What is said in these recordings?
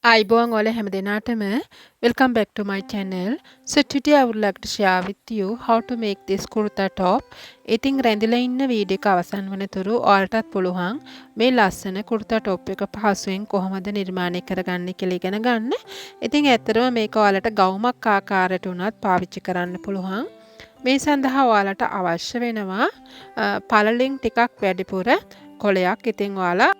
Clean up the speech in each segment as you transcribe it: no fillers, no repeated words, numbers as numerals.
Aiboang ole හැමදෙනාටම welcome back to my channel. So today I would like to share with you how to make this kurta top. ඉතින් රැඳිලා ඉන්න video එක අවසන් වනතුරු ඔයාලටත් පුළුවන් මේ ලස්සන kurta top එක පහසුවෙන් කොහොමද නිර්මාණය කරගන්නේ කියලා ඉගෙන ගන්න. ඉතින් ඇත්තටම මේක ඔයාලට ගවුමක් ආකාරයට උනත් පාවිච්චි කරන්න පුළුවන්. මේ සඳහා ඔයාලට අවශ්‍ය වෙනවා පළලින් ටිකක් වැඩිපුර කොලයක්. ඉතින් ඔයාලා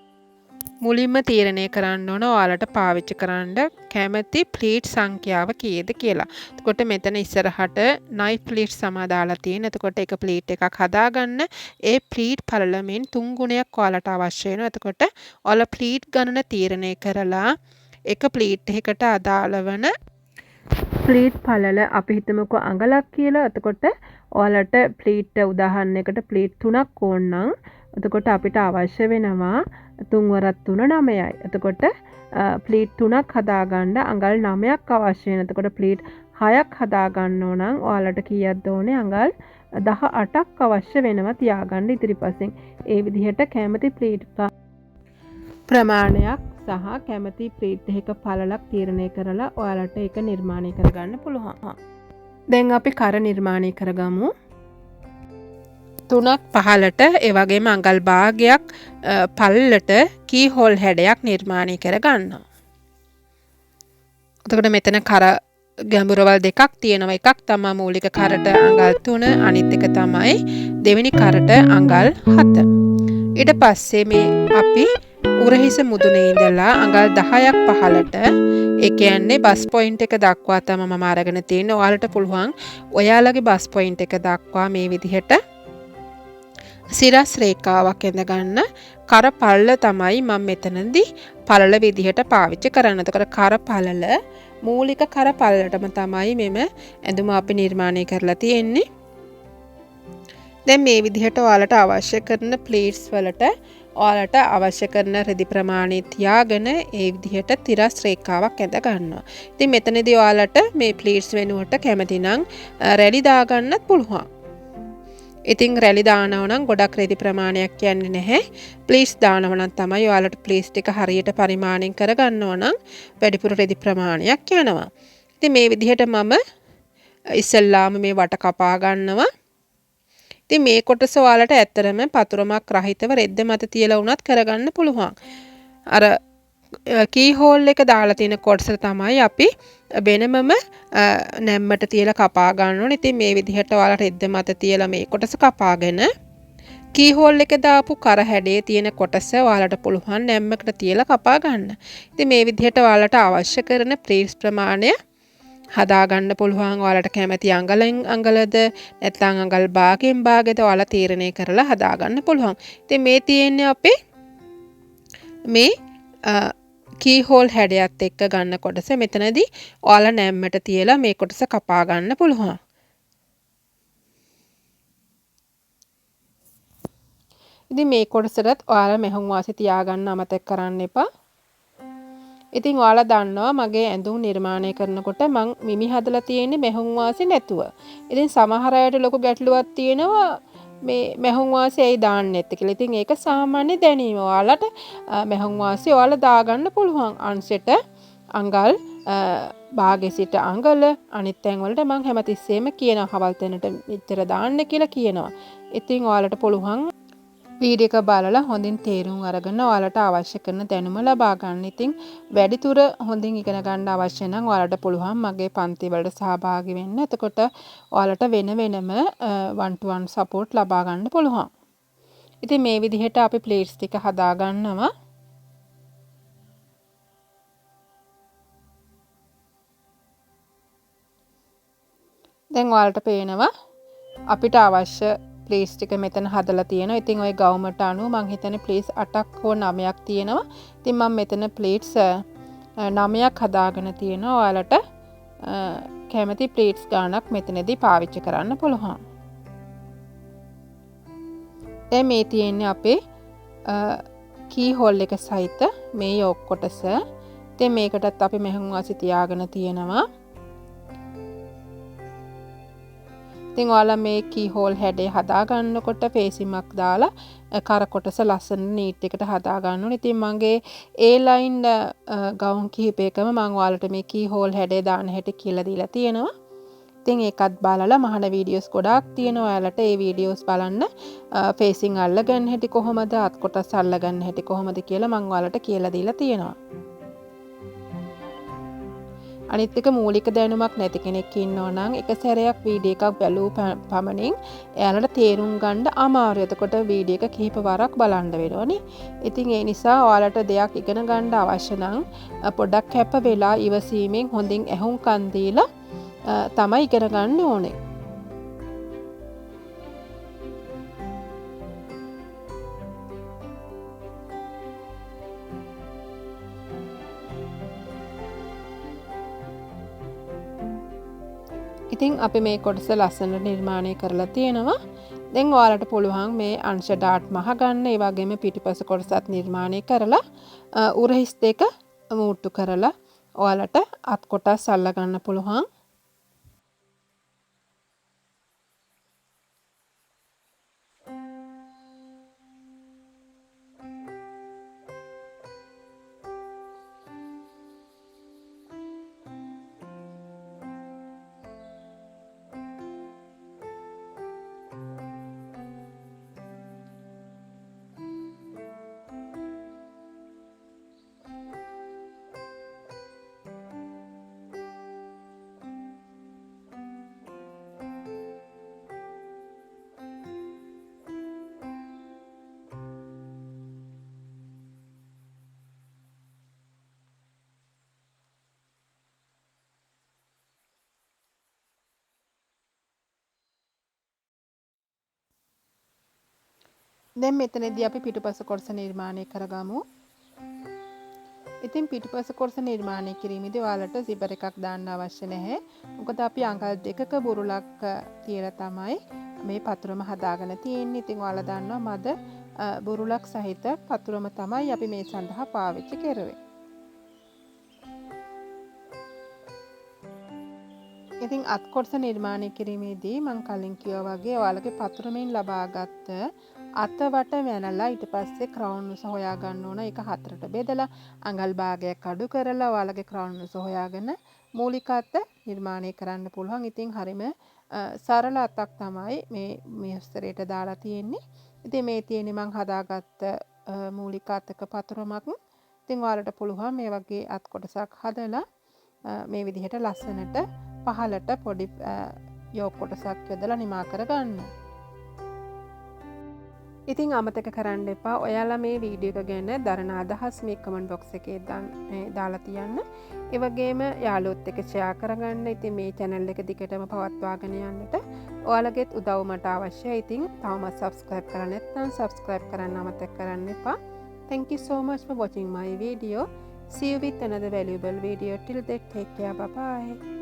මුලින්ම තීරණය කරන්න ඕන ඔයාලට පාවිච්චි කරන්න කැමති ප්ලීට් සංඛ්‍යාව කීයද කියලා. එතකොට මෙතන ඉස්සරහට නයිෆ් ප්ලීට් සමා දාලා තියෙන. එතකොට එක ප්ලීට් එකක් හදාගන්න. ඒ ප්ලීට් පළලමින් 3 ගුණයක් ඔයාලට අවශ්‍ය වෙනවා. එතකොට ඔයාලා ප්ලීට් ගණන තීරණය කරලා එක ප්ලීට් එකකට අදාළ වන ප්ලීට් පළල අපි හිතමුකෝ අඟලක් කියලා. එතකොට ඔයාලට ප්ලීට් උදාහරණයකට ප්ලීට් 3ක් ඕන නම් එතකොට අපිට අවශ්‍ය වෙනවා 3 වරක් 3 9යි. එතකොට ප්ලීට් 3ක් හදාගන්න අඟල් 9ක් අවශ්‍ය වෙනවා. එතකොට ප්ලීට් 6ක් හදාගන්න ඕන නම් ඔයාලට කීයක්ද ඕනේ? අඟල් 18ක් අවශ්‍ය වෙනවා තියාගන්න ඉදිරිපසින්. ඒ විදිහට කැමති ප්ලීට් ප්‍රමාණයක් සහ කැමති ප්ලීට් එකක පළලක් තීරණය කරලා ඔයාලට ඒක නිර්මාණය කරගන්න පුළුවන්. දැන් අපි කර නිර්මාණය කරගමු. 3ක් පහලට ඒ වගේම අඟල් භාගයක් පළලට කී හෝල් හැඩයක් නිර්මාණය කර ගන්නවා. එතකොට මෙතන කර ගැඹුරවල් දෙකක් තියෙනවා. එකක් තමයි මූලික කරට අඟල් 3, අනිත් එක තමයි දෙවෙනි කරට අඟල් 7. ඊට පස්සේ මේ අපි උරහිස මුදුනේ ඉඳලා අඟල් 10ක් පහලට ඒ කියන්නේ බස් පොයින්ට් එක දක්වා තමයි මම අරගෙන තියෙන්නේ. ඔයාලට පුළුවන් ඔයාලගේ බස් පොයින්ට් එක දක්වා මේ විදිහට සිරස් රේඛාවක් ඇඳ ගන්න. කර පළල තමයි මම මෙතනදී පළල විදිහට පාවිච්චි කරන්නේ. එතකොට කර පළල මූලික කර පළලටම තමයි මෙම ඇඳුම අපි නිර්මාණය කරලා තියෙන්නේ. දැන් මේ විදිහට ඔයාලට අවශ්‍ය කරන ප්ලීට්ස් වලට ඔයාලට අවශ්‍ය කරන රෙදි ප්‍රමාණය තියාගෙන ඒ විදිහට තිරස් රේඛාවක් ඇඳ ගන්නවා. ඉතින් මෙතනදී ඔයාලට මේ ප්ලීට්ස් වෙනුවට කැමති නම් රැලි දාගන්නත් පුළුවන්. ඉතින් රැලි දානවා නම් ගොඩක් රෙදි ප්‍රමාණයක් යන්නේ නැහැ. ප්ලීට්ස් දානවා නම් තමයි ඔයාලට ප්ලීට්ස් ටික හරියට පරිමාණයෙන් කරගන්නවා නම් වැඩිපුර රෙදි ප්‍රමාණයක් යනවා. ඉතින් මේ විදිහට මම ඉස්සල්ලාම මේ වට කපා ගන්නවා. ඉතින් මේ කොටස ඔයාලට ඇත්තරම පතුරමක් රහිතව රෙද්ද මත තියලා වුණත් කරගන්න පුළුවන්. අර කී හෝල් එක දාලා තියෙන කොටස තමයි අපි වෙනමම නැම්මට තියලා කපා ගන්න ඕනේ. ඉතින් මේ විදිහට ඔයාලා රෙද්ද මත තියලා මේ කොටස කපාගෙන කී හෝල් එක දාපු කර හැඩයේ තියෙන කොටස ඔයාලට පුළුවන් නැම්මකට තියලා කපා ගන්න. ඉතින් මේ විදිහට ඔයාලට අවශ්‍ය කරන ප්ලීට්ස් ප්‍රමාණය හදා ගන්න පුළුවන්. ඔයාලට කැමති අඟලෙන් අඟලද නැත්නම් අඟල් භාගයෙන් භාගයද ඔයාලා තීරණය කරලා හදා ගන්න පුළුවන්. ඉතින් මේ තියෙන්නේ අපේ මේ කී හෝල් හැඩයත් එක්ක ගන්න කොටස. මෙතනදී ඔයාලා නැම්මට තියලා මේ කොටස කපා ගන්න පුළුවන්. ඉතින් මේ කොටසට ඔයාලා මෙහුම් වාසි තියාගන්න අමතක කරන්න එපා. ඉතින් ඔයාලා දන්නවා මගේ ඇඳුම් නිර්මාණය කරනකොට මං මිමි හදලා තියෙන්නේ මෙහුම් වාසි නැතුව. ඉතින් සමහර අයට ලොකු ගැටලුවක් තියෙනවා මේ මෙහුම් වාසි ඇයි දාන්නේ නැත්තේ කියලා. ඉතින් ඒක සාමාන්‍ය දැනීම. ඔයාලට මෙහුම් වාසි ඔයාලා දාගන්න පුළුවන්. අංශෙට අඟල් භාගයේ සිට අඟල අනිත් තැන් වලට මං හැමතිස්සෙම කියනවා හවල් තැනට මෙච්චර දාන්න කියලා කියනවා. ඉතින් ඔයාලට පුළුවන් වීඩියෝ එක බලලා හොඳින් තේරුම් අරගෙන ඔයාලට අවශ්‍ය කරන දැනුම ලබා ගන්න. ඉතින් වැඩිදුර හොඳින් ඉගෙන ගන්න අවශ්‍ය නම් ඔයාලට පුළුවන් මගේ පන්ති වලට සහභාගී වෙන්න. එතකොට ඔයාලට වෙන වෙනම 1-to-1 support ලබා ගන්න පුළුවන්. ඉතින් මේ විදිහට අපි ප්ලේට්ස් ටික හදා ගන්නවා. දැන් ඔයාලට පේනවා අපිට අවශ්‍ය ප්ලීට්ස් ටික මෙතන හදලා තියෙනවා. ඉතින් ওই ගවුමට අනුව මං හිතන්නේ ප්ලීට්ස් 8ක් හෝ 9ක් තියෙනවා. ඉතින් මම මෙතන ප්ලීට්ස් 9ක් හදාගෙන තියෙනවා. ඔයාලට කැමති ප්ලීට්ස් ගාණක් මෙතනදී පාවිච්චි කරන්න පුළුවන්. දැන් මේ තියෙන්නේ අපේ කී හෝල් එක සහිත මේ යොක් කොටස. ඉතින් මේකටත් අපි මෙහුම් වාසි තියාගෙන තියෙනවා. ඉතින් ඔයාලා මේ කී හෝල් හැඩය හදා ගන්නකොට ෆේසිමක් දාලා කර කොටස ලස්සන නීට් එකට හදා ගන්න ඕනේ. ඉතින් මගේ A line ගවුම් කිහිපයකම මම ඔයාලට මේ කී හෝල් හැඩය දාන්න හැටි කියලා දීලා තියෙනවා. ඉතින් ඒකත් බලලා මහන වීඩියෝස් ගොඩාක් තියෙනවා. ඔයාලට ඒ වීඩියෝස් බලන්න ෆේසින් අල්ලගන්න හැටි කොහොමද, අත් කොටස් අල්ලගන්න හැටි කොහොමද කියලා මම ඔයාලට කියලා දීලා තියෙනවා. අනිත් එක මූලික දැනුමක් නැති කෙනෙක් ඉන්නවා නම් එක සැරයක් වීඩියෝ එකක් බැලූ පමණින් එයාලට තේරුම් ගන්න අමාරුයි. එතකොට වීඩියෝ එක කිහිප වරක් බලන්න වෙනවනේ. ඉතින් ඒ නිසා ඔයාලට දෙයක් ඉගෙන ගන්න අවශ්‍ය නම් පොඩ්ඩක් කැප වෙලා ඉවසීමෙන් හොඳින් ඇහුම්කන් දීලා තමයි ඉගෙන ගන්න ඕනේ. ඉතින් අපි මේ කොටස ලස්සනට නිර්මාණය කරලා තියෙනවා. දැන් ඔයාලට පුළුවන් මේ අංශ ඩාට් මහ ගන්න. ඒ වගේම පිටිපස කොටසත් නිර්මාණය කරලා උරහිස් දෙක මූට්ටු කරලා ඔයාලට අත් කොටස් අල්ල ගන්න පුළුවන්. දැන් මෙතනදී අපි පිටුපස කොටස නිර්මාණය කරගමු. ඉතින් පිටුපස කොටස නිර්මාණය කිරීමේදී ඔයාලට zipper එකක් දාන්න අවශ්‍ය නැහැ. මොකද අපි අඟල් දෙකක බුරුලක් තියලා තමයි මේ පතුරම හදාගෙන තියෙන්නේ. ඉතින් ඔයාලා දන්නවා මද බුරුලක් සහිත පතුරම තමයි අපි මේ සඳහා පාවිච්චි කරුවේ. ඉතින් අත් කොටස නිර්මාණය කිරීමේදී මම කලින් කිව්වා වගේ ඔයාලගේ පතුරමින් ලබාගත් අතවට වැනලා ඊට පස්සේ ක්‍රවුන් උස හොයා ගන්න ඕන. ඒක හතරට බෙදලා අඟල් භාගයක් අඩු කරලා ඔයාලගේ ක්‍රවුන් උස හොයාගෙන මූලික අත නිර්මාණය කරන්න පුළුවන්. ඉතින් හරිම සරල අතක් තමයි මේ විස්තරයට දාලා තියෙන්නේ. ඉතින් මේ තියෙන්නේ මම හදාගත්ත මූලික අතක පතුරමක්. ඉතින් ඔයාලට පුළුවන් මේ වගේ අත් කොටසක් හදලා මේ විදිහට ලස්සනට පහලට පොඩි යෝක් කොටසක් යොදලා නිමා කරගන්න. ඉතින් අමතක කරන්න එපා ඔයාලා මේ වීඩියෝ එක ගැන දරන අදහස් මේ කමෙන්ට් බොක්ස් එකේ දාලා තියන්න. ඒ වගේම යාළුවොත් එක්ක ෂෙයා කරගන්න. ඉතින් මේ channel එක දිගටම පවත්වාගෙන යන්නට ඔයාලගේත් උදව් මට අවශ්‍යයි. ඉතින් තවමත් subscribe කරලා නැත්නම් subscribe කරන්න අමතක කරන්න එපා. Thank you so much for watching my video. See you with another valuable video. Till then, take care. Bye bye.